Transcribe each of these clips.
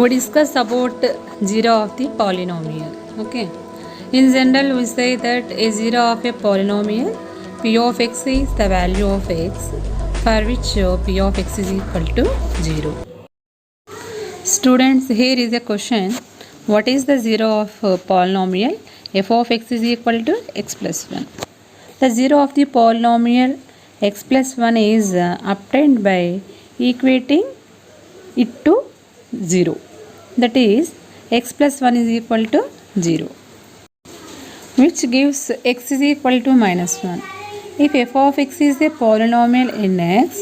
we discuss about zero of the polynomial. Okay, in general we say that a zero of a polynomial p of x is the value of x for which p of x is equal to 0. Students, here is a question. What is the zero of polynomial f of x is equal to x plus 1? The zero of the polynomial x plus 1 is obtained by equating it to 0, that is x plus 1 is equal to 0, which gives x is equal to minus 1. If f of x is a polynomial in x,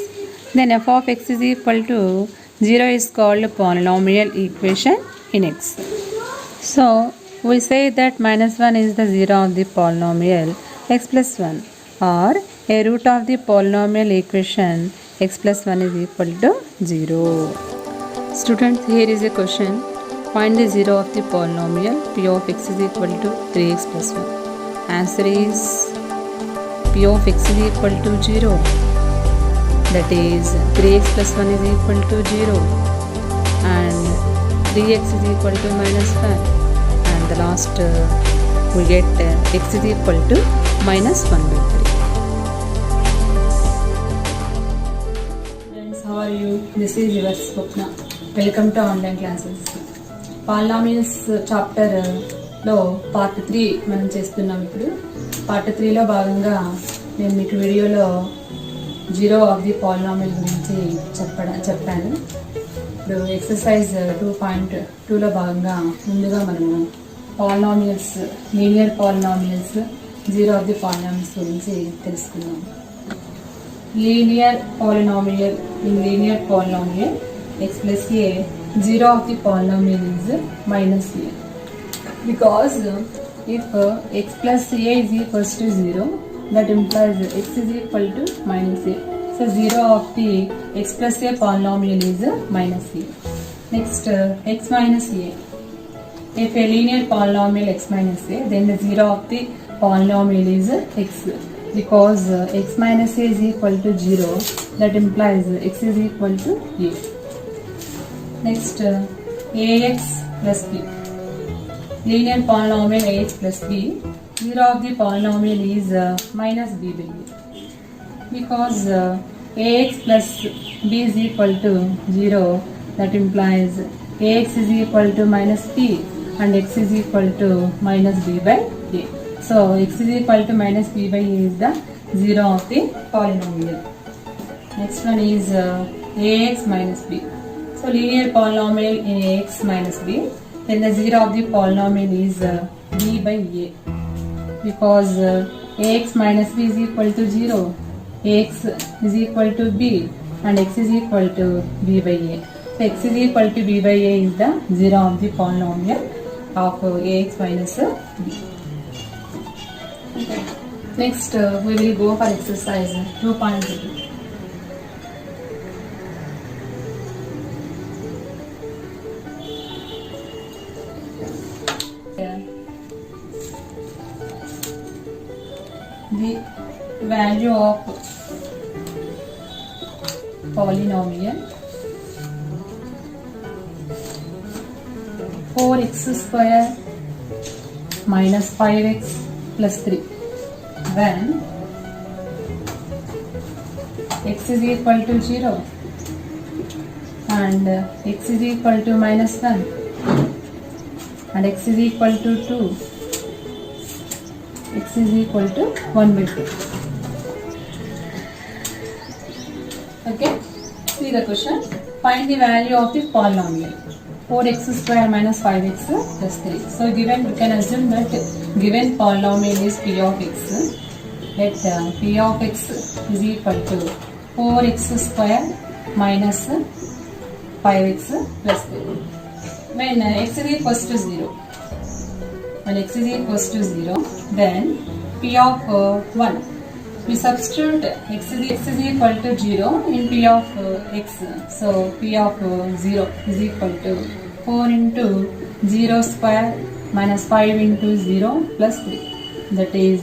then f of x is equal to 0 is called a polynomial equation in x. So we say that minus 1 is the zero of the polynomial x plus 1, or a root of the polynomial equation x plus 1 is equal to 0. Students, here is a question. Find the zero of the polynomial p of x is equal to 3x plus 1. Answer is p of x is equal to 0. That is 3x plus 1 is equal to 0. And 3x is equal to minus 1. And the last we get x is equal to minus 1 by 3. Friends, how are you? This is your Swapna. Welcome to online classes. Polynomials చాప్టర్లో part 3 మనం చేస్తున్నాం. ఇప్పుడు part 3లో భాగంగా నేను మీకు వీడియోలో zero of the polynomial గురించి చెప్పాను. ఇప్పుడు ఎక్సర్సైజ్ 2.2లో భాగంగా ముందుగా మనము polynomials, linear polynomials, zero of the polynomials గురించి తెలుసుకుందాం. Linear polynomial, in linear polynomial x plus a, zero of the polynomial is minus a, because if x plus a is equals to 0, that implies x is equal to minus a. So zero of the x plus a polynomial is minus a. Next, x minus a. If a linear polynomial x minus a, then the zero of the polynomial is x, because x minus a is equal to 0, that implies x is equal to a. Next, ax plus b. Linear polynomial ax plus b. Zero of the polynomial is minus b by a. Because ax plus b is equal to 0, that implies ax is equal to minus b and x is equal to minus b by a. So x is equal to minus b by a is the zero of the polynomial. Next one is ax minus b. So linear polynomial in ax minus b, then the zero of the polynomial is b by a, because ax minus b is equal to 0, ax is equal to b and x is equal to b by a. So x is equal to b by a is the zero of the polynomial of ax minus b. Okay. Next, we will go for exercise 2.3. The value of polynomial 4x square minus 5x plus 3, when x is equal to 0 and x is equal to minus 1 and x is equal to 2, x is equal to 1 by 2. Okay, see the question. Find the value of the polynomial 4x square minus 5x plus 3. So given, you can assume that given polynomial is p of x, let p of x is equal to 4x square minus 5x plus 3. When x is equals to 0, when x is equals to 0, then p of 1, we substitute x is equal to 0 in p of x. So p of 0 is equal to 4 into 0 square minus 5 into 0 plus 3. That is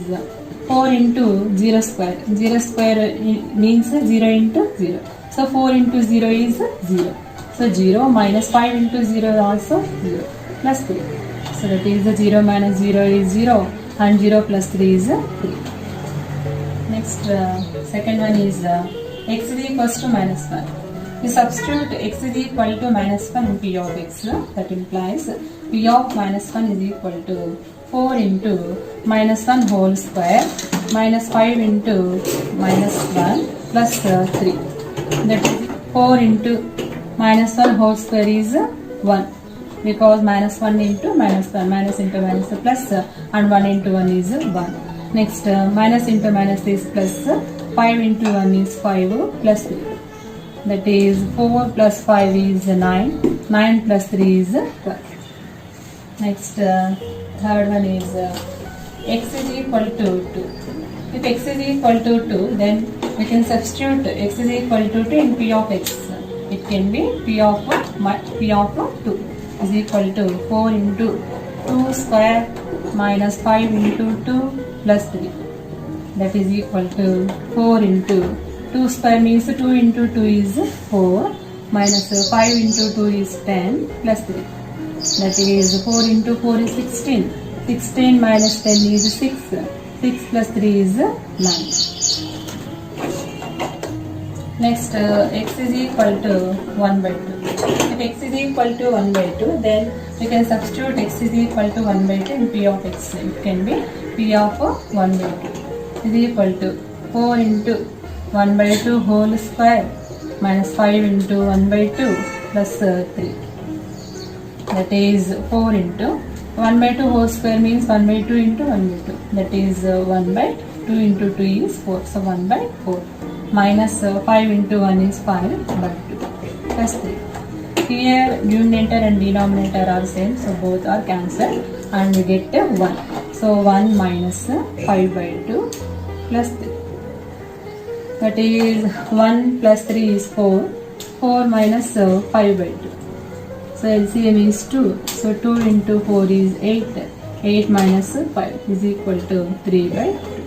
4 into 0 square. 0 square means 0 into 0. So 4 into 0 is 0. So 0 minus 5 into 0 is also 0 plus 3. So that is the 0 minus 0 is 0 and 0 plus 3 is 3. Next second one is x is equals to minus 1. We substitute x is equal to minus 1 in p of x. That implies p of minus 1 is equal to 4 into minus 1 whole square minus 5 into minus 1 plus 3. That is 4 into minus 1 whole square is 1 because minus 1 into minus 1, minus into minus plus and 1 into 1 is 1. Next minus into minus is plus 5 into 1 is 5 plus 3. That is 4 plus 5 is 9, 9 plus 3 is 12. Next third one is x is equal to 2. If x is equal to 2, then we can substitute x is equal to 2 in p of x. It can be p of 2 is equal to 4 into 2 square minus 5 into 2 plus 3. That is equal to 4 into 2 square means 2 into 2 is 4 minus 5 into 2 is 10 plus 3. That is 4 into 4 is 16. 16 minus 10 is 6. 6 plus 3 is 9. Next x is equal to 1 by 2. If x is equal to 1 by 2, then we can substitute x is equal to 1 by 2 in p of x. It can be p of 1 by 2 is equal to 4 into 1 by 2 whole square minus 5 into 1 by 2 plus 3. That is 4 into 1 by 2 whole square means 1 by 2 into 1 by 2. That is 1 by 2 into 2 is 4. So 1 by 4 minus 5 into 1 is 5 by 2 plus 3. Here numerator and denominator are same, so both are cancelled and we get 1. So 1 minus 5 by 2 plus 3. That is 1 plus 3 is 4. 4 minus 5 by 2. So LCM is 2. So 2 into 4 is 8. 8 minus 5 is equal to 3 by 2.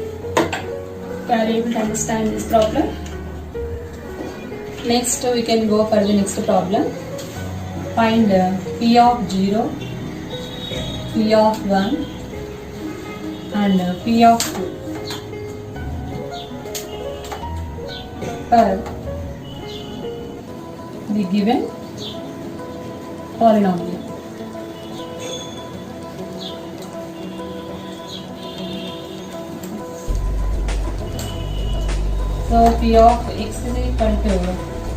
Are you able to understand this problem? Next we can go for the next problem. Find p of 0, p of 1 and p of 2 for the given polynomial. So p of x is equal to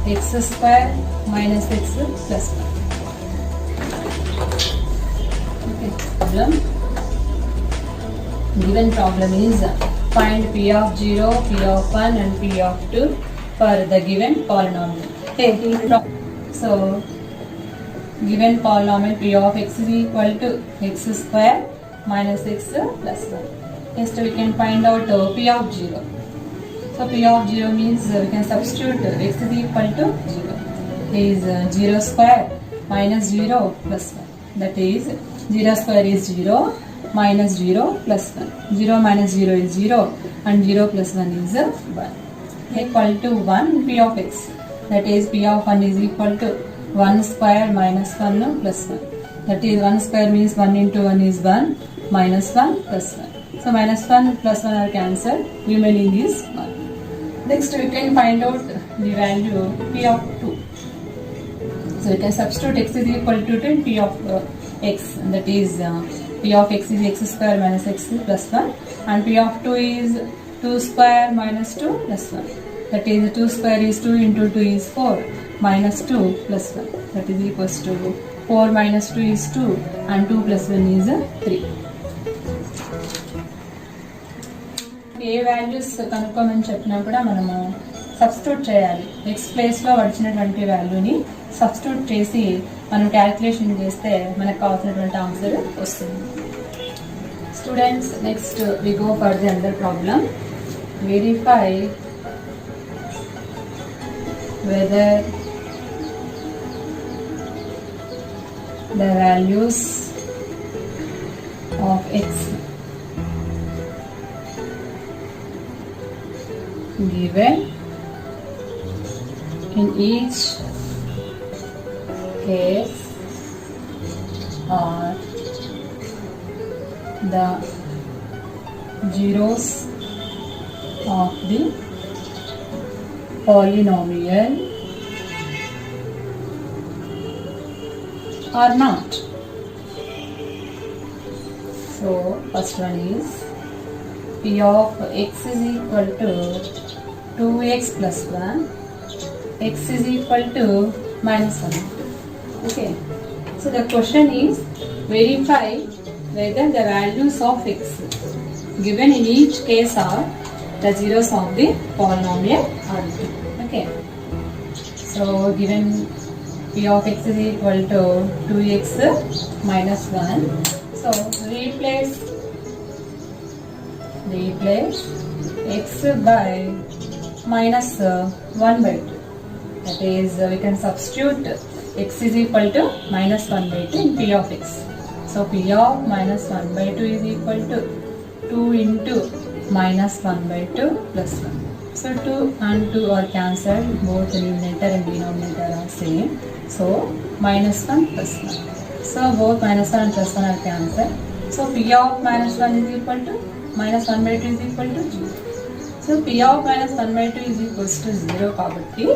x square minus x plus 1. Okay. Problem. Given problem is find p of 0, p of 1 and p of 2 for the given polynomial. Okay. So given polynomial p of x is equal to x square minus x plus 1. Next we can find out p of 0. So p of 0 means we can substitute x is equal to 0. Is 0 square minus 0 plus 1. That is 0 square is 0 minus 0 plus 1. 0 minus 0 is 0 and 0 plus 1 is 1. Equal to 1 p of x. That is p of 1 is equal to 1 square minus 1 plus 1. That is 1 square means 1 into 1 is 1 minus 1 plus 1. So minus 1 plus 1 are cancelled. Remaining is 1. Next we can find out the value p of 2. So we can substitute x is equal to 2 in p of x. That is p of x is x square minus x plus 1 and p of 2 is 2 square minus 2 plus 1. That is 2 square is 2 into 2 is 4 minus 2 plus 1. That is equals to 4 minus 2 is 2 and 2 plus 1 is 3. A values కనుక్కోమని చెప్పినా కూడా మనము substitute చేయాలి. X ప్లేస్లో వచ్చినటువంటి వాల్యూని substitute చేసి మనం calculation చేస్తే మనకు కావాల్సినటువంటి ఆన్సర్ వస్తుంది. Students next we go for the other problem. Verify whether the values of x given in each case are the zeros of the polynomial or not. So first one is p of x is equal to 2x plus 1, x is equal to minus 1. Okay. So the question is verify whether the values of x given in each case are the zeros of the polynomial or not. Okay. So given p of x is equal to 2x minus 1. So replace x by minus 1 by 2. That is, we can substitute x is equal to minus 1 by 2 in p of x. So p of minus 1 by 2 is equal to 2 into minus 1 by 2 plus 1. So 2 and 2 are cancelled, both the numerator and denominator are same. So minus 1 plus 1. So both minus 1 and plus 1 are cancelled. So p of minus 1 is equal to minus 1 by 2 is equal to 0. So p of minus 1 by 2 is equals to 0 కాబట్టి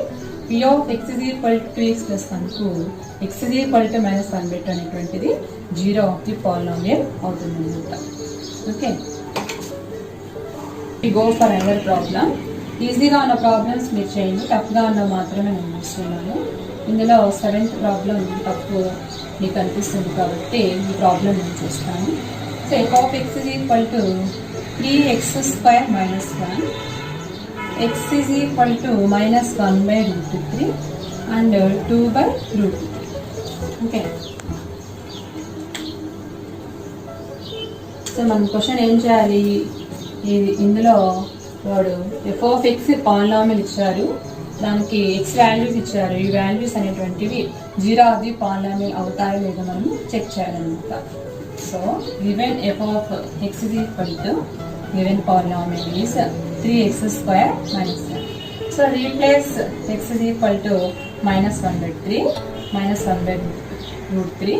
p of x is equal to 2x plus 1 కు x is equal to minus 1 by 2 అనేటువంటిది 0 of the polynomial అవుతుంది అన్నమాట. Okay, we go for another problem. ఈజీగా ఉన్న problems మీరు చేయండి, టఫ్గా ఉన్న మాత్రమే నేను చూస్తున్నాను. ఇందులో 7th ప్రాబ్లం టఫ్ మీకు అనిపిస్తుంది కాబట్టి ఈ ప్రాబ్లం నేను చేస్తాను. So f of x is equal to 3x square minus 1, x is equal to minus 1 by root 3 and 2 by root 3. Okay. So మనం క్వశ్చన్ ఏం చేయాలి, ఇందులో వాడు f of x పాలినామియల్ ఇచ్చారు, దానికి x వాల్యూస్ ఇచ్చారు. ఈ వాల్యూస్ అనేటువంటివి 0 ఆఫ్ ది పాలినామియల్ అవుతాయో లేదో మనం చెక్ చేయాలన్నమాట. So given f of x is equal to given polynomial is 3x square minus 1. So replace x is equal to minus 1 by 3 minus 1 by root 3.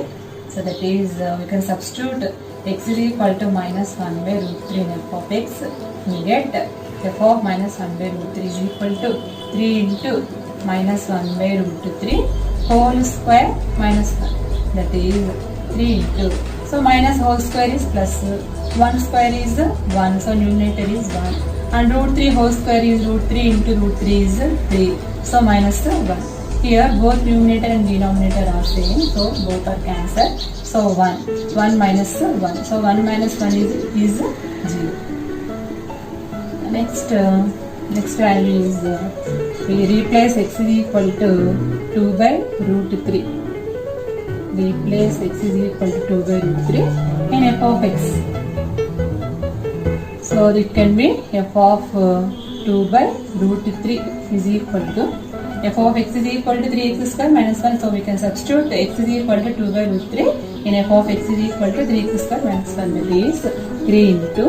So that is, we can substitute x is equal to minus 1 by root 3 in f of x. We get f of minus 1 by root 3 is equal to 3 into minus 1 by root 3 whole square minus 1. That is 3 into, so minus whole square is plus, 1 square is 1, so numerator is 1, and root 3 whole square is root 3 into root 3 is 3, so minus 1. Here both numerator and denominator are same, so both are cancelled. So 1 minus 1, so 1 minus 1 is 0. Next value is, we replace x is equal to 2 by root 3. Replace x is equal to 2 by root 3 in f of x. So it can be f of 2 by root 3 is equal to, f of x is equal to 3x square minus 1. So we can substitute x is equal to 2 by root 3 in f of x is equal to 3x square minus 1. That is 3 into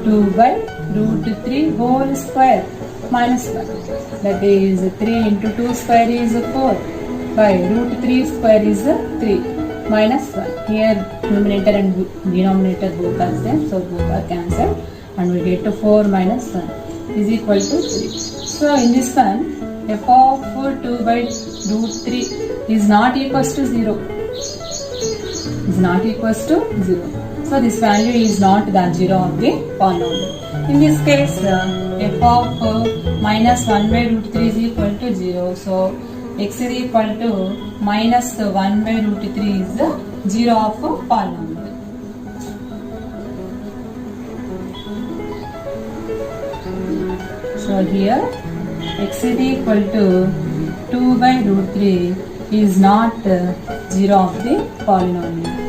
2 by root 3 whole square minus 1. That is 3 into 2 square is 4 by root 3 square is 3 minus 1. Here numerator and denominator both are same, so both are cancelled, and we get to 4 minus 1 is equal to 3. So in this one, f of 2 by root 3 is not equals to 0. Is not equals to 0. So this value is not the 0 of the polynomial. In this case, f of minus 1 by root 3 is equal to 0. So x is equal to minus 1 by root 3 is the 0 of a polynomial. So here x is equal to 2 by root 3 is not 0 of the polynomial.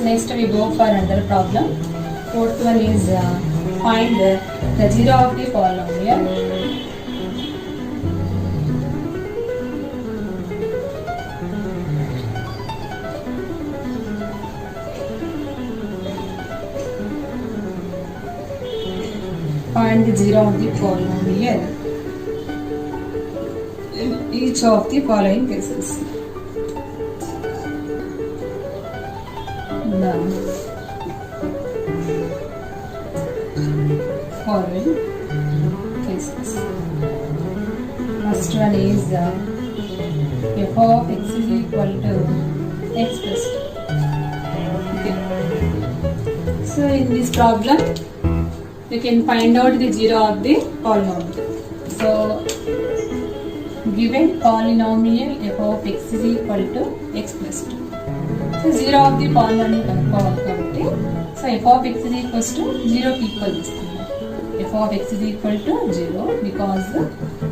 Next we go for another problem. Fourth one is find the 0 of the polynomial. Find the zero of the polynomial in each of the following cases. The following cases. First one is f of x is equal to x plus 2. Okay. So in this problem, we can find out the zero of the polynomial. So given polynomial f of x is equal to x plus 2. So zero of the polynomial కాబట్టి so f of x is equals to 0 కి equal చేస్తుంది. f of x is equal to 0 because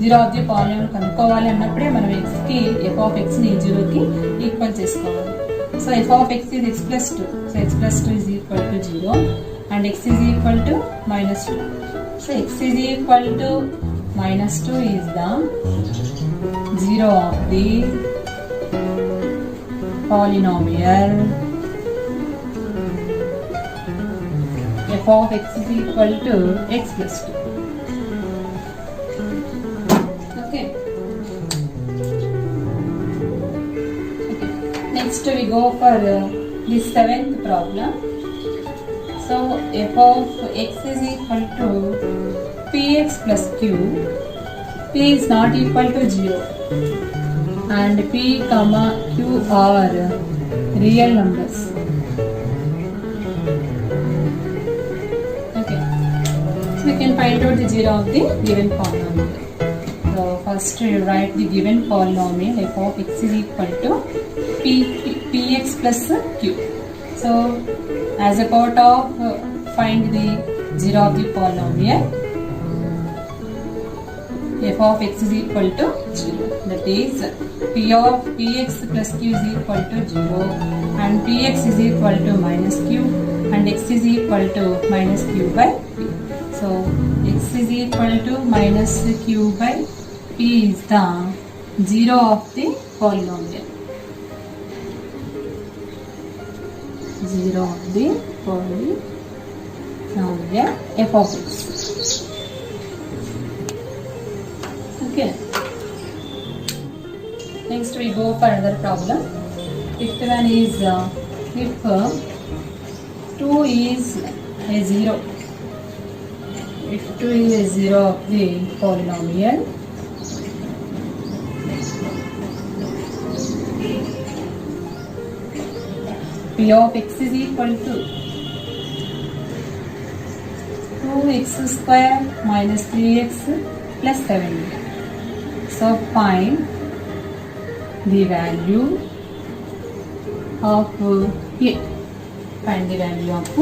zero of the polynomial కనుక్కోవాలి అన్నప్పుడే మనం x కి f of x ని 0 కి equal చేసుకోవాలి. So f of x is x plus 2. So x plus 2 is equal to 0 and x is equal to minus 2. So x is equal to minus 2 is the zero of the polynomial f of x is equal to x plus 2. Okay. Next we go for the seventh problem. So f of x is equal to px plus q. P is not equal to 0 and p comma q are real numbers. Okay, so we can find out the zero of the given polynomial. So first we write the given polynomial f of x is equal to px plus q. So as a part of find the zero of the polynomial, f of x is equal to 0. That is p of px plus q is equal to 0 and px is equal to minus q and x is equal to minus q by p. So x is equal to minus q by p is the zero of the polynomial. Zero of the polynomial f of x. Okay. Next we go for another problem. Fifth one is if 2 is a 0. If 2 is a 0 of the polynomial, p of x is equal to 2x square minus 3x plus 7. So find the value of a. Find the value of a.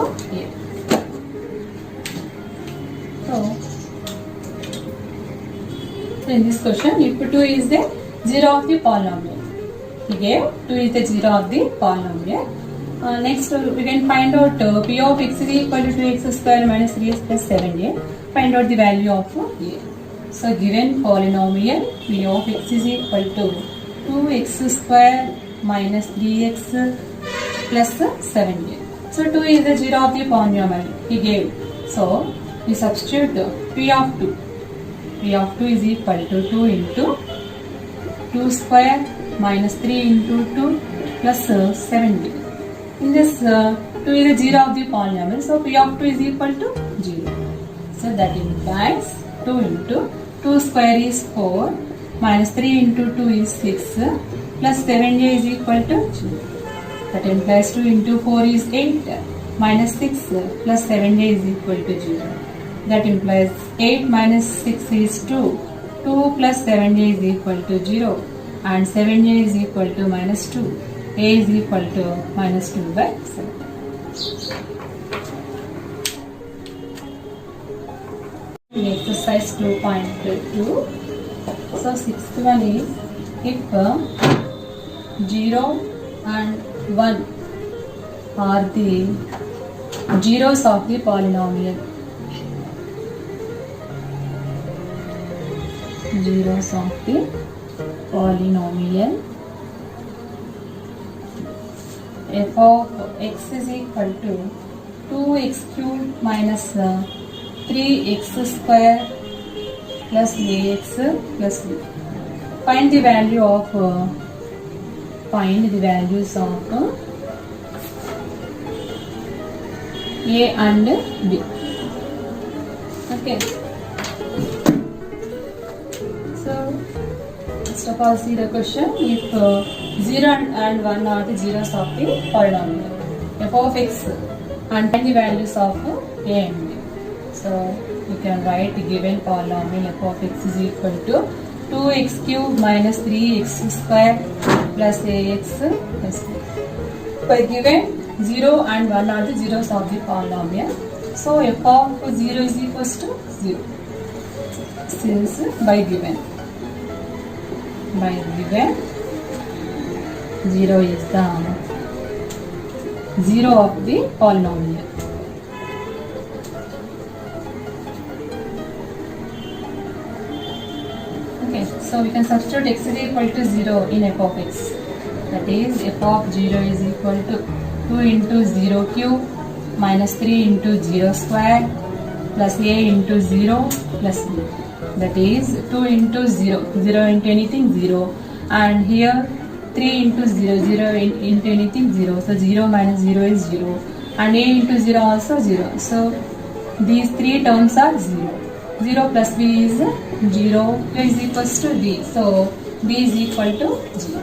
So in this question, if 2 is the zero of the polynomial, he gave 2 is the zero of the polynomial. Next we can find out p of x is equal to 2x square minus 3x plus 7a. Find out the value of a. So given polynomial p of x is equal to 2x square minus 3x plus 7a. So 2 is the zero of the polynomial he gave. So we substitute p of 2. P of 2 is equal to 2 into 2 square minus 3 into 2 plus 7a. In this 2 is the zero of the polynomial. So p of 2 is equal to 0. So that implies 2 into 2 square is 4 minus 3 into 2 is 6 plus 7a is equal to 0. That implies 2 into 4 is 8 minus 6 plus 7a is equal to 0. That implies 8 minus 6 is 2. 2 plus 7a is equal to 0 and 7a is equal to minus 2. A is equal to minus 2 by 7. Exercise 2.2. So sixth one is if 0 and 1 are the zeros of the polynomial. Zeros of the polynomial. F of x is equal to 2x cubed minus 3x square plus ax plus b. Find the values of a and b. Okay. So first of all, see the question. If 0 and 1 are the zeros of the polynomial f of x, and find the values of a and b. So you can write given polynomial f of x is equal to 2x cube minus 3x square plus ax plus b. By given 0 and 1 are the zeros of the polynomial, so f of 0 is equals to 0. Since by given 0 is the 0 of the polynomial. Okay, so we can substitute x is equal to 0 in f of x. That is f of 0 is equal to 2 into 0 cube minus 3 into 0 square plus a into 0 plus b. That is 2 into 0, 0 into anything 0, and here 3 into 0, 0 into anything 0, so 0 minus 0 is 0, and a into 0 also 0, so these three terms are 0. 0 plus b is 0, is equals to b, so b is equal to 0.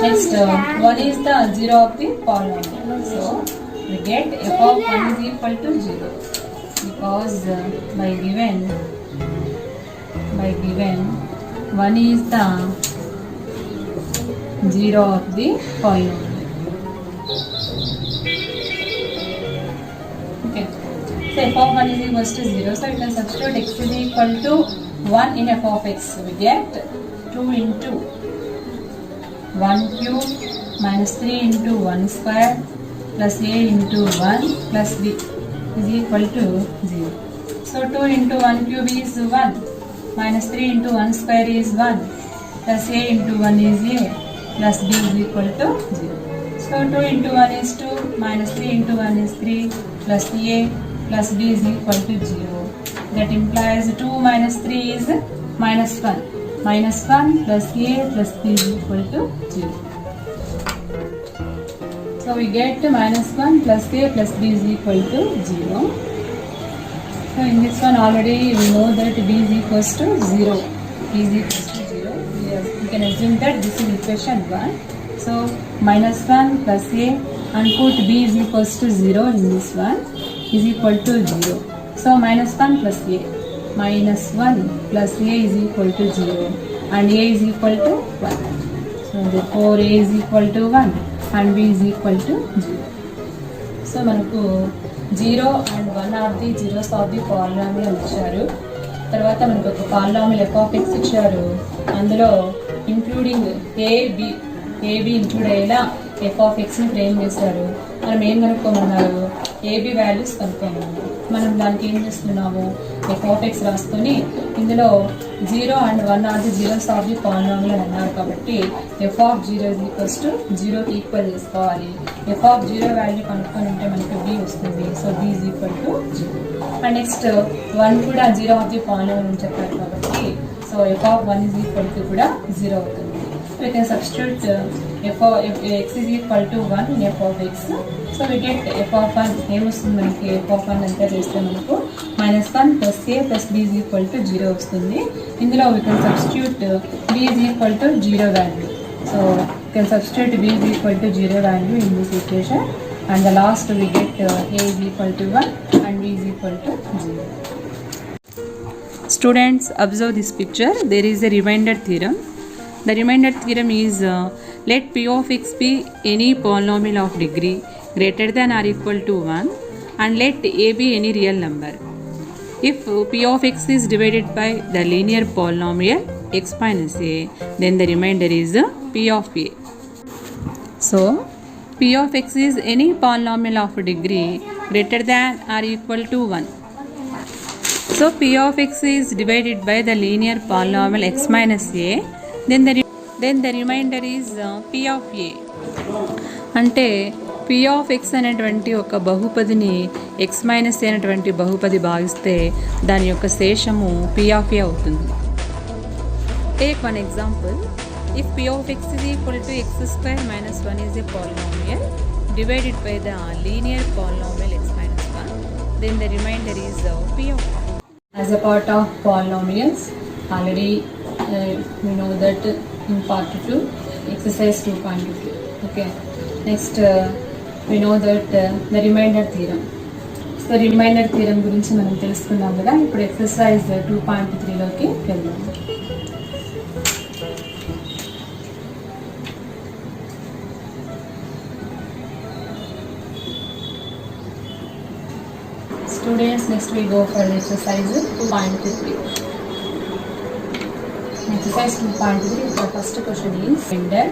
Next, 1 is the 0 of the polynomial, so we get f of 1 is equal to 0, because by given 1 is the 0 of the polynomial. Okay, so f of 1 is equals to 0, so you can substitute x is equal to 1 in f of x. We get 2 into 1 cube minus 3 into 1 square plus a into 1 plus b is equal to 0. So 2 into 1 cube is 1, minus 3 into 1 square is 1, plus a into 1 is a, plus b is equal to 0. So 2 into 1 is 2, minus 3 into 1 is 3, plus a, plus b is equal to 0. That implies 2 minus 3 is minus 1. Minus 1 plus a plus b is equal to 0. So we get minus 1 plus a plus b is equal to 0. So in this one already we know that b is equals to 0. B is equals to 0. We can assume that this is equation 1. So minus 1 plus a, and put b is equals to 0 in this one, is equal to 0. So minus 1 plus a, minus 1 plus a is equal to 0, and a is equal to 1. So therefore a is equal to 1 and b is equal to 0. So మనకు 0 and 1 are the zeros of the polynomial ఇచ్చారు. తర్వాత మనకు ఒక polynomial f of x ఇచ్చారు. అందులో including ab include అయ్యేలా f of x ని frame చేశారు. మనం ఏం కనుక్కోమన్నారు? ab values కనుక్కోమన్నారు. మనం దానికి ఏం చేస్తున్నాము? f of x రాసుకొని ఇందులో 0 and 1 are the zeros of the polynomial అన్నారు కాబట్టి f of 0 is equals to 0 కి ఈక్వల్ చేసుకోవాలి. f of 0 వాల్యూ కనుక్కొని ఉంటే మనకు b వస్తుంది. So b is equal to 0. And next 1 కూడా 0 of the polynomial అని చెప్పారు కాబట్టి so f of 1 is equal to కూడా 0 అవుతుంది. We can substitute f of x is equal to 1 in f of x. So we get f of 1 ఏమొస్తుంది మనకి? f of 1 అంతా చేస్తే మనకు minus 1 plus a plus b is equal to 0 వస్తుంది. ఇందులో we can substitute b is equal to 0 value. So we can substitute b is equal to 0 value in this equation, and the last we get a is equal to 1 and b is equal to 0. Students, observe this picture. There is a remainder theorem. The remainder theorem is let p of x be any polynomial of degree greater than or equal to 1, and let a be any real number. If p of x is divided by the linear polynomial x minus a, then the remainder is p of a. So p of x is any polynomial of degree greater than or equal to 1. So p of x is divided by the linear polynomial x minus a, then the remainder is p of a. అంటే P of X అనేటువంటి ఒక బహుపదిని X minus ఏ అనేటువంటి బహుపది భాగిస్తే దాని యొక్క శేషము P of ఏ అవుతుంది. Take one example. If P of X is equal to X square minus 1 is a polynomial divided by the linear polynomial x minus 1, then the remainder is p of 1. As a part of polynomials, already we know that in part 2, exercise 2.2. Okay. Next, we know that the remainder theorem. So, remainder theorem గురించి మనం తెలుసుకున్నాం కదా. ఇప్పుడు exercise 2.3 లోకి వెళ్దాం. Students, next we go for exercise 2.3. Exercise 2.3, the first question is that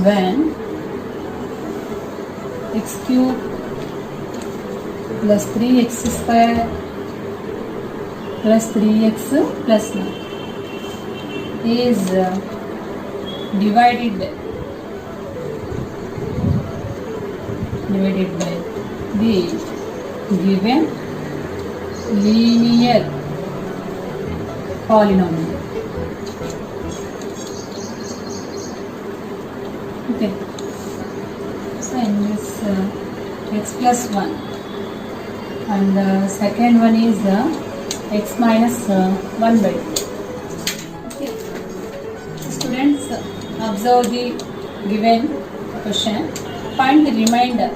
when x cube plus 3x square plus 3x plus 1 is divided by the given linear polynomial. Okay. So in this x plus 1 and the second one is x minus 1 by 2. Okay. Students, observe the given question. Find the remainder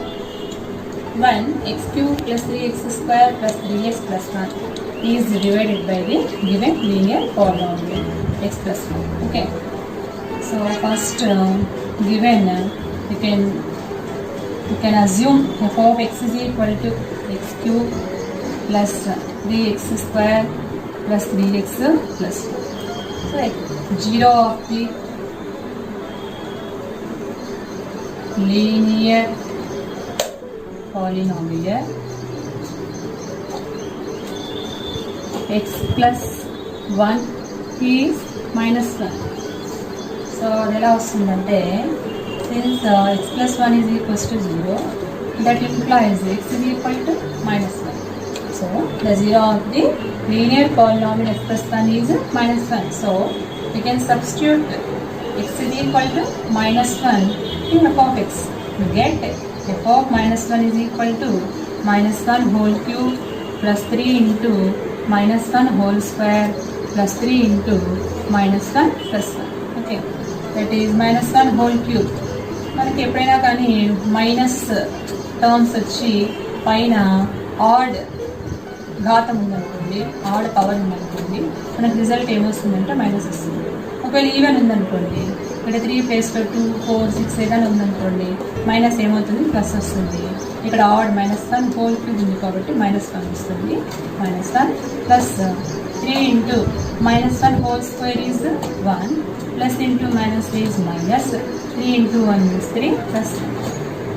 when x cube plus 3x square plus 3x plus 1 is divided by the given linear polynomial x plus 1. Okay. So first given you can assume f of x is equal to x cube plus 3x square plus 3x plus 1. So 0 of the linear polynomial x plus 1 is minus 1. So ఎలా వస్తుందంటే since x plus 1 is equals to 0, that implies x is equal to minus 1. So the 0 of the linear polynomial x plus 1 is minus 1. So we can substitute x is equal to minus 1 in f of x. You get f of minus 1 is equal to minus 1 whole cube plus 3 into minus 1 whole square plus 3 into minus 1 plus 1. Okay, that is minus 1 whole cube. మనకి ఎప్పుడైనా కానీ minus terms వచ్చి పైన add ఘాతం ఉందనుకోండి, add power ఉందనుకోండి, మనకి result ఏమొస్తుందంటే minus వస్తుంది. ఒకవేళ ఈవెన్ ఉందనుకోండి, ఇక్కడ 3 ప్లేస్లో 2, 4, 6 ఏదైనా ఉందనుకోండి, మైనస్ ఏమవుతుంది, ప్లస్ వస్తుంది. ఇక్కడ ఆడ్ మైనస్ 1 హోల్ క్యూబ్ ఉంది కాబట్టి మైనస్ 1 వస్తుంది. Minus 1 plus 3 into minus 1 whole square is 1 plus into minus is minus 3 into 1 is 3 plus 1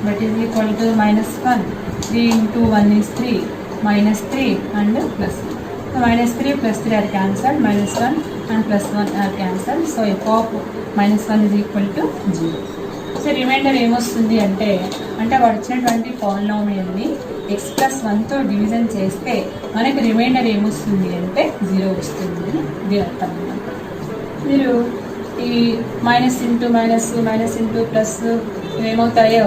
but is equal to minus 1. 3 into 1 is 3 minus 3 and plus 1. So minus 3 plus 3 are cancelled, minus 1 and plus 1 are cancelled. So f of minus 1 is equal to 0. So remainder ఏమొస్తుంది అంటే వాడు ఇచ్చినటువంటి పాలినామియల్ని x plus 1తో division చేస్తే మనకి reminder ఏమొస్తుంది అంటే 0 వస్తుంది అని ఇది అర్థం అన్నమాట. మీరు ఈ minus into minus, minus into plus ఏమవుతాయో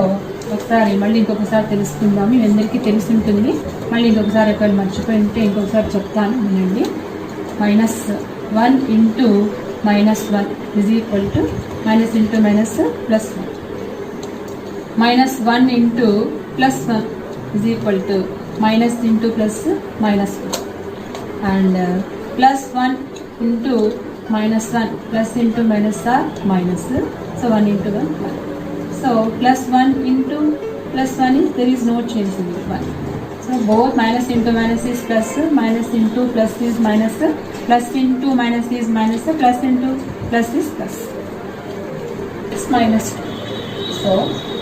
ఒకసారి మళ్ళీ ఇంకొకసారి తెలుసుకుందాం. మీ అందరికీ తెలిసి ఉంటుంది, మళ్ళీ ఇంకొకసారి ఎక్కడ మర్చిపోయి ఉంటే ఇంకొకసారి చెప్తాను వినండి. Minus 1 into minus 1 is equal to minus into minus plus 1. Minus 1 into plus 1 is equal to minus into plus minus 1. And plus 1 into minus 1 plus into minus are minus, so 1 into 1 1. So plus 1 into plus 1 is there is no change in it 1. So both minus into minus is plus, minus into plus is minus, plus into minus is minus, plus into plus is plus. X minus 2. So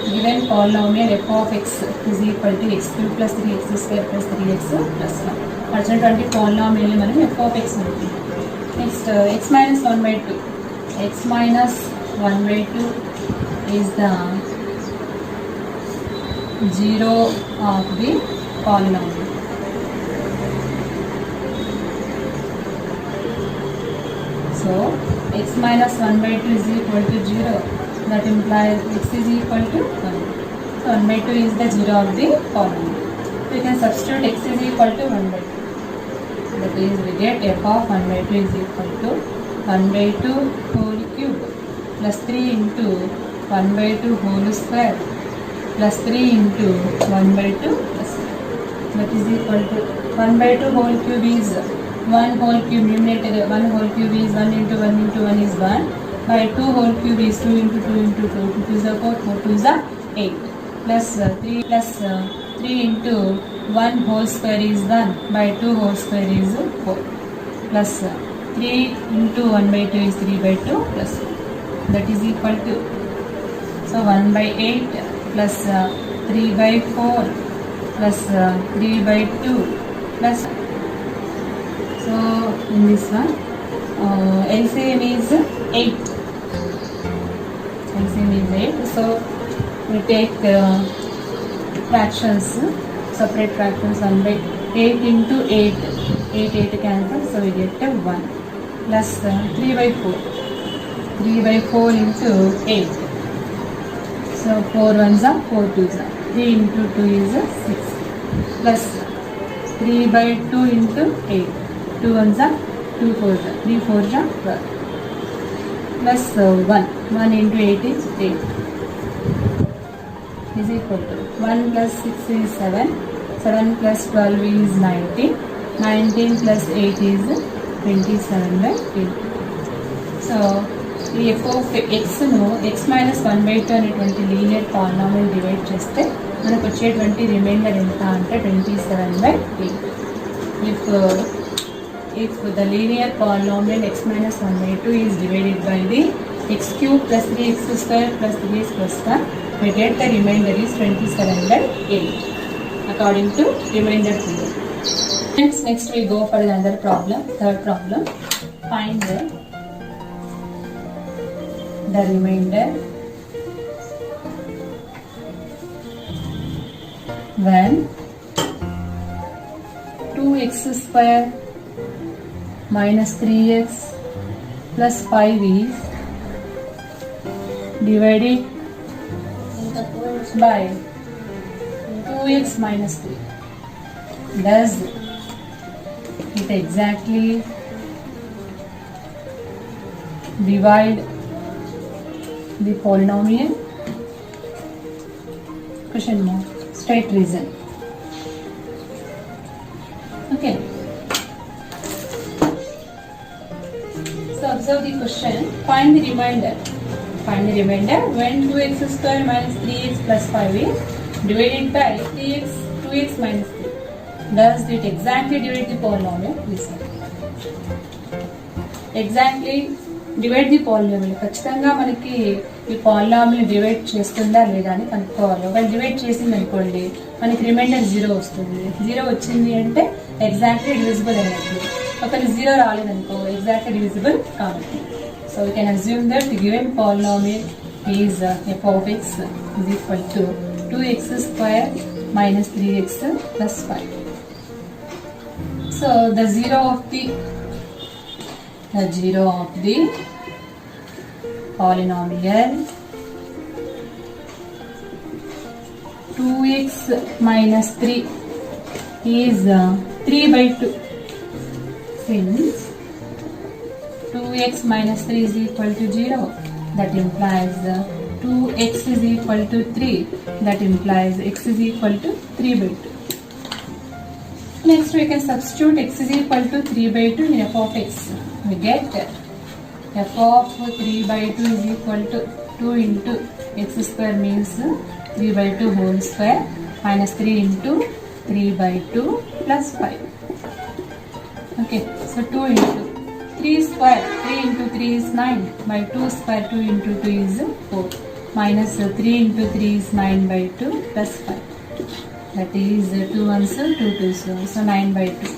given polynomial f of x is equal to x cube plus 3x square plus 3x plus 1. వచ్చినటువంటి polynomial మనం f of x ఉంటుంది. Next x minus 1 by 2. x minus 1 by 2 is the zero of the polynomial. So x minus 1 by 2 is equal to 0. That implies x is equal to 1. So 1 by 2 is the 0 of the polynomial. So you can substitute x is equal to 1 by 2. That is, we get f of 1 by 2 is equal to 1 by 2 whole cube plus 3 into 1 by 2 whole square plus 3 into 1 by 2 plus 3. That is equal to 1 by 2 whole cube is 1 whole cube, numerator 1 whole cube is 1 into 1 into 1 is 1, by 2 whole cube is 2 into 2 into 2, 2 is the 4, 4 is the 8, plus 3 plus 3 into 1 whole square is 1, by 2 whole square is 4, plus 3 into 1 by 2 is 3 by 2 plus 4. That is equal to, so 1 by 8 plus 3 by 4 plus 3 by 2 plus, so in this one LCM is 8. LCM is 8. So we take fractions, separate fractions. 1 by 8 into 8, 8 cancel, so we get 1 plus 3 by 4. 3 by 4 into 8. So 4 ones are 4 twos are. 3 into 2 is 6 plus 3 by 2 into 8. 2 ones are 2 fours are. 3 fours are 12 plus 1. 1 into 8 is 8 is equal to 1 plus 6 is 7. 7 plus 12 is 19. 19 plus 8 is 27 by 8. So ఈ f of x ను x minus 1 by 2 అనేటువంటి linear polynomial divide చేస్తే మనకు వచ్చేటువంటి reminder ఎంత అంటే 27 by 8. If the linear polynomial x minus 1 by 2 is divided by the x cube plus 3x square plus 3x plus 1, we get the remainder is 27 by 8 according to remainder theorem. Next we go for another problem, third problem. Find the remainder when 2x square minus 3x plus 5 is divided by 2x minus 3. Does it exactly divide the polynomial? Question mark. Straight reason. Okay. So observe the question. Find the remainder. Find the remainder when 2x square minus 3x plus 5 is divided by 2x minus 3. Does it exactly divide the polynomial? Listen. Exactly divide the polynomial. ఖచ్చితంగా మనకి ఈ polynomial divide చేస్తుందా లేదా అని కనుక్కోవాలి. ఒకవేళ divide చేసింది అనుకోండి మనకి రిమైండర్ 0 వస్తుంది. 0 వచ్చింది అంటే ఎగ్జాక్ట్లీ డివిజిబుల్ అయినట్టు. ఒకవేళ 0 రాలేదనుకో ఎగ్జాక్ట్లీ డివిజిబుల్ కాదు. So we can assume that the given polynomial is f of x is equal to 2x square minus 3x plus 5. So the zero of the polynomial 2x minus 3 is 3 by 2. Since 2x minus 3 is equal to 0, that implies 2x is equal to 3, that implies x is equal to 3 by 2. Next we can substitute x is equal to 3 by 2 in f of x. We get f of 3 by 2 is equal to 2 into x square means 3 by 2 whole square minus 3 into 3 by 2 plus 5. Okay, so 2 into 3 square, 3 into 3 is 9, by 2 square 2 into 2 is 4, minus 3 into 3 is 9 by 2 plus 5. That is 2 ones, 2 twos, so 9 by 2.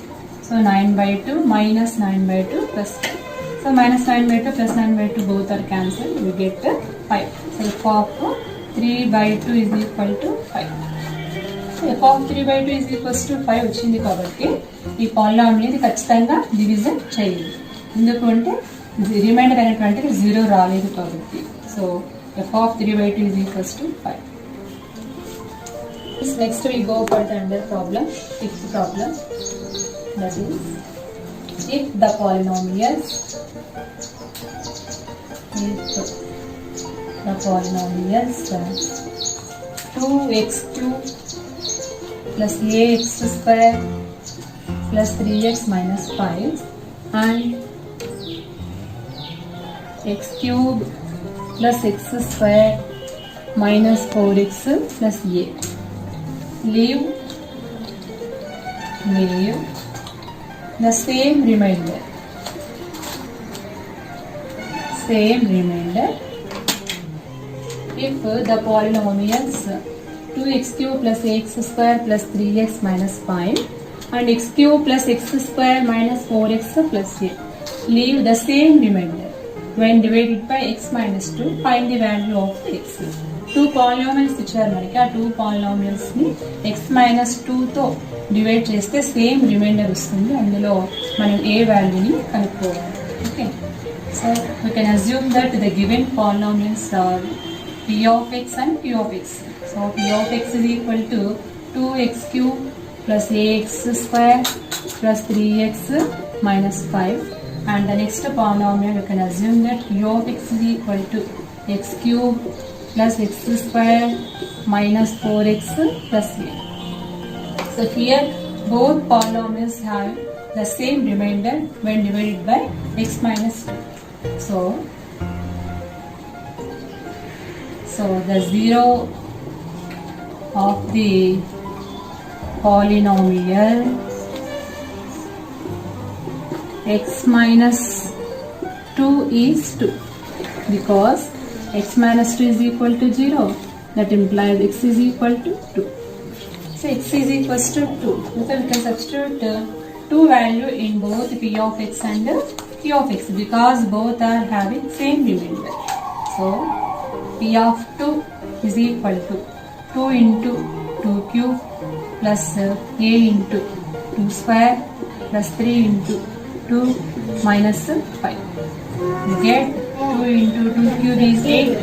So 9 by 2 minus 9 by 2 plus 5. So minus 9/2 plus 9/2 both are cancelled. We get 5. So f of 3/2 is equal to 5. So f of 3/2 is equals to 5 వచ్చింది కాబట్టి ఈ polynomial ఇది ఖచ్చితంగా division చేయాలి. ఎందుకు అంటే reminder అనేటువంటిది 0 రాలేదు కాబట్టి. So f of 3/2 is equals to 5. Next we go for the another problem, fifth problem, that is if the polynomials 2x cube plus ax square plus 3x minus 5 and x cube plus x square minus 4x plus a leave the same remainder if the polynomials 2x cube plus ax square plus 3x minus 5 and x cube plus x square minus 4x plus a leave the same remainder when divided by x minus 2 find the value of x. 2 polynomials ఇచ్చారు మనకి. ఆ 2 polynomials ని x minus 2 తో divide చేస్తే same reminder వస్తుంది. అందులో మనం ఏ వాల్యూని కనుక్కోవాలి. Okay, so we can assume that the given polynomials are p of x and q of x. So p of x is equal to 2x cube plus ax square plus 3x minus 5 and the next polynomial you can assume that q of x is equal to x cube plus x square minus 4x plus a. So here both polynomials have the same remainder when divided by x minus 2. So the 0 of the polynomial x minus 2 is 2 because x minus 2 is equal to 0. That implies x is equal to 2. So x is equals to 2. So we can substitute 2 value in both p of x and q of x because both are having same remainder. So p of 2 is equal to 2 into 2 cube plus a into 2 square plus 3 into 2 minus 5. You get 2 into 2 cube is 8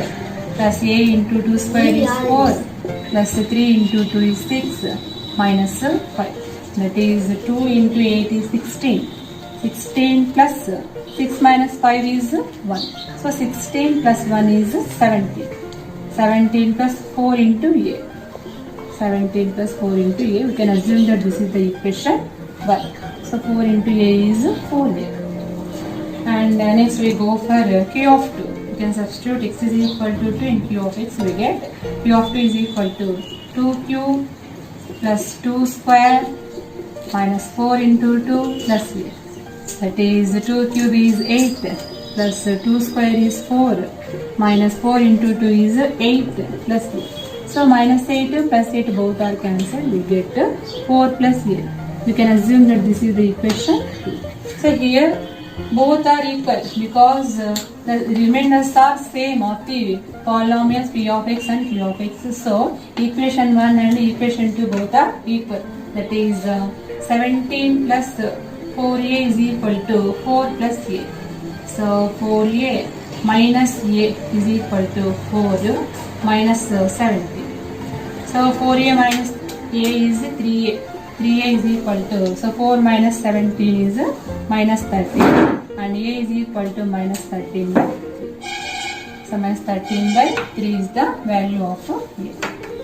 plus a into 2 square is 4 plus 3 into 2 is 6 minus 5. That is 2 into 8 is 16. 16 plus 6 minus 5 is 1. So 16 plus 1 is 17. 17 plus 4 into a. 17 plus 4 into a. We can assume that this is the equation 1. So 4 into a is 4a. And next we go for q of 2. We can substitute x is equal to 2 in q of x. We get q of 2 is equal to 2 cube plus 2 square minus 4 into 2 plus 8. That is 2 cube is 8 plus 2 square is 4 minus 4 into 2 is 8 plus 8. So minus 8 plus 8 both are cancelled. We get 4 plus 8. We can assume that this is the equation 2. So here both are equal because the remainders are same of the polynomials p of x and q of x. So equation 1 and equation 2 both are equal. That is 17 plus 4a is equal to 4 plus a. So 4a minus a is equal to 4 minus 17. So 4a minus a is 3a. 3a is equal to, so 4 minus 17 is minus 13 and a is equal to minus 13 by 3. So minus 13 by 3 is the value of a.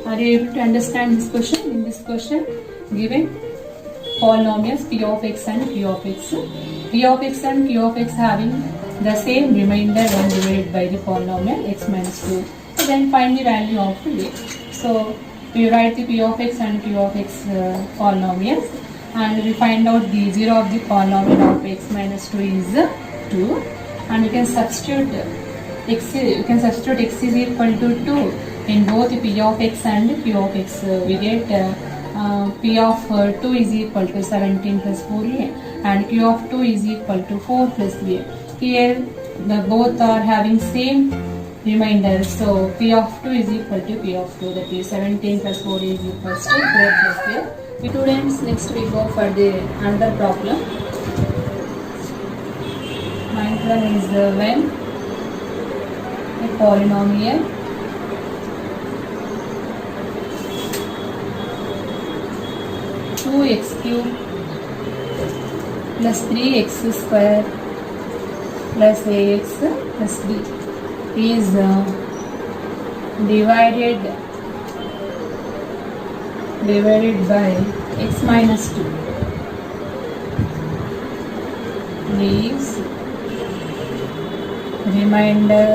Are you able to understand this question? In this question given polynomials p of x and q of x. P of x and q of x having the same remainder when divided by the polynomial x minus 2. So then find the value of a. So we write the p of x and q of x polynomials and we find out the 0 of the polynomial of x minus 2 is 2 and we can substitute x is equal to 2 in both p of x and q of x. We get p of 2 is equal to 17 plus 4a and q of 2 is equal to 4 plus a. here the both are having same remainder, so P of 2 is equal to P of 2, that is 17 plus 4 is equals to 4 plus 8. Students, next we go for the another problem. Ninth one is when a polynomial two x cube plus 3x square plus ax plus b is divided by x minus 2 leaves remainder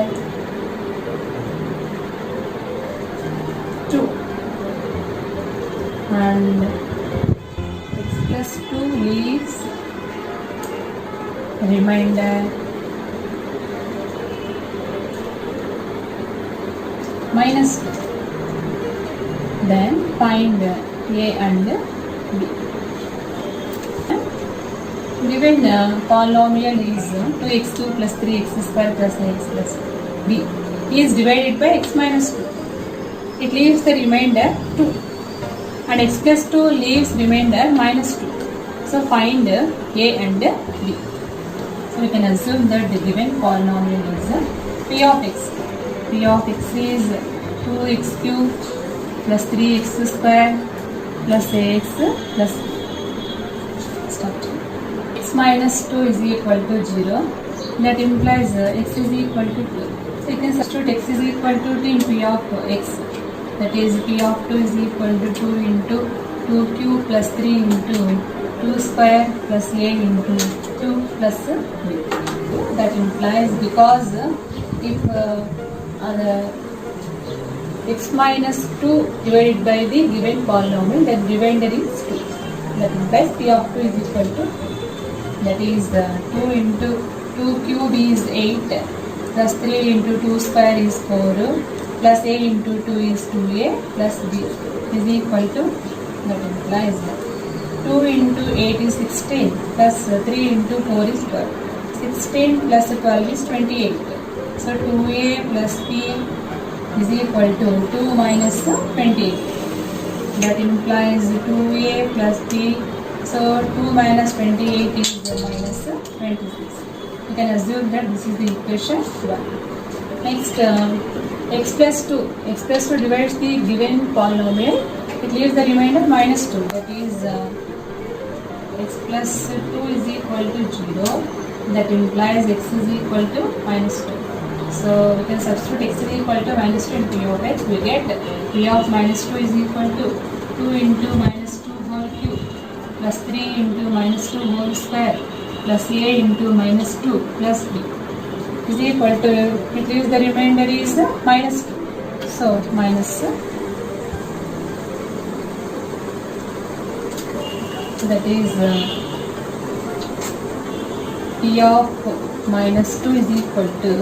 2 and x plus 2 leaves remainder minus 2. Then find a and b. Given polynomial is 2x2 plus 3x square plus ax plus b is divided by x minus 2. It leaves the remainder 2 and x plus 2 leaves remainder minus 2. So find a and b. So we can assume that the given polynomial is p of x. P of x is 2x cube plus 3x square plus ax plus x minus 2 is equal to 0. That implies x is equal to 2. So you can substitute x is equal to 2 in P of x. That is P of 2 is equal to 2 into 2 cube plus 3 into 2 square plus a into 2 plus b. That implies, because if the x minus 2 divided by the given polynomial, then remainder is 2. That implies P of 2 is equal to, that is 2 into 2 cube is 8 plus 3 into 2 square is 4 plus a into 2 is 2a plus b is equal to, that implies 2 into 8 is 16 plus 3 into 4 is 12. 16 plus 12 is 28. So 2a plus b is equal to 2 minus 28. That implies 2a plus b. So 2 minus 28 is minus 26. You can assume that this is the equation 1. Next, x plus 2. X plus 2 divides the given polynomial. It leaves the remainder minus 2. That is x plus 2 is equal to 0. That implies x is equal to minus 2. So we can substitute x is equal to minus 2 in P of x. We get P of minus 2 is equal to 2 into minus 2 whole cube plus 3 into minus 2 whole square plus a into minus 2 plus b is equal to, it leaves the remainder is minus 2. So minus, that is P of minus 2 is equal to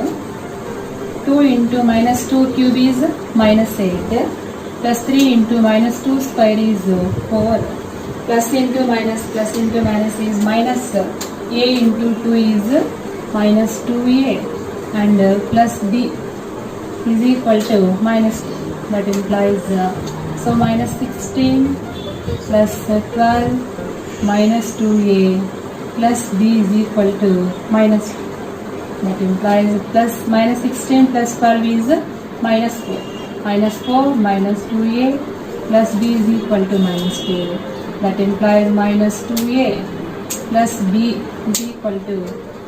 2 into minus 2 cube is minus 8 plus 3 into minus 2 square is 4 plus into minus is minus a into 2 is minus 2a and plus b is equal to minus 2. That implies so minus 16 plus 12 minus 2a plus b is equal to minus 2. That implies plus minus 16 plus 12 is minus 4. Minus 4 minus 2a plus b is equal to minus 2. That implies minus 2a plus b is equal to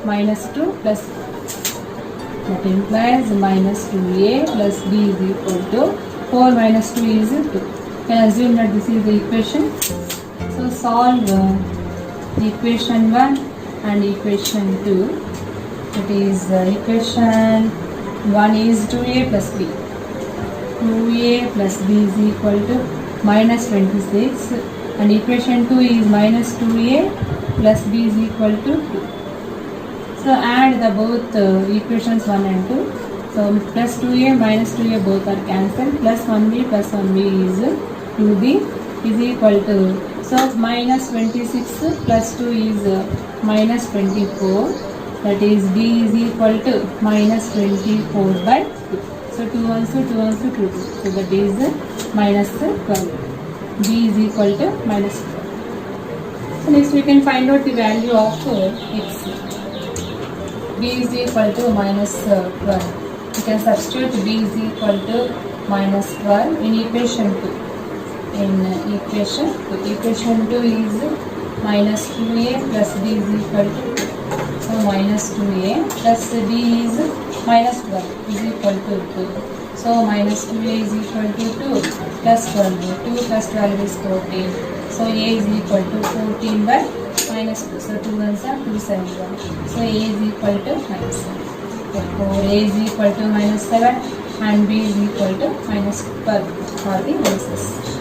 minus 2 plus, that implies minus 2a plus b is equal to 4 minus 2 is 2. Can assume that this is the equation. So solve equation 1 and equation 2. It is equation 1 is 2a plus b. 2a plus b is equal to minus 26 and equation 2 is minus 2a plus b is equal to 2. So add the both equations 1 and 2. So plus 2a minus 2a both are cancelled. Plus 1b is 2b is equal to, so minus 26 plus 2 is minus 24 that is b is equal to minus 24 by 2. So 2 1 so 2 1 so 2 2. So that is minus 12. b is equal to minus 12. So next we can find out the value of x. b is equal to minus 12. We can substitute b is equal to minus 12 in equation 2. In equation 2 is minus 2a plus b is equal to 2. So minus 2a plus b is minus 12 is equal to 2. So minus 2a is equal to 2 plus 12. 2 plus 12 is 14. So a is equal to 14 by minus 2. So 2 ones are 2 7 1. So a is equal to minus 7. Therefore a is equal to minus 7 and b is equal to minus 12 for the answers.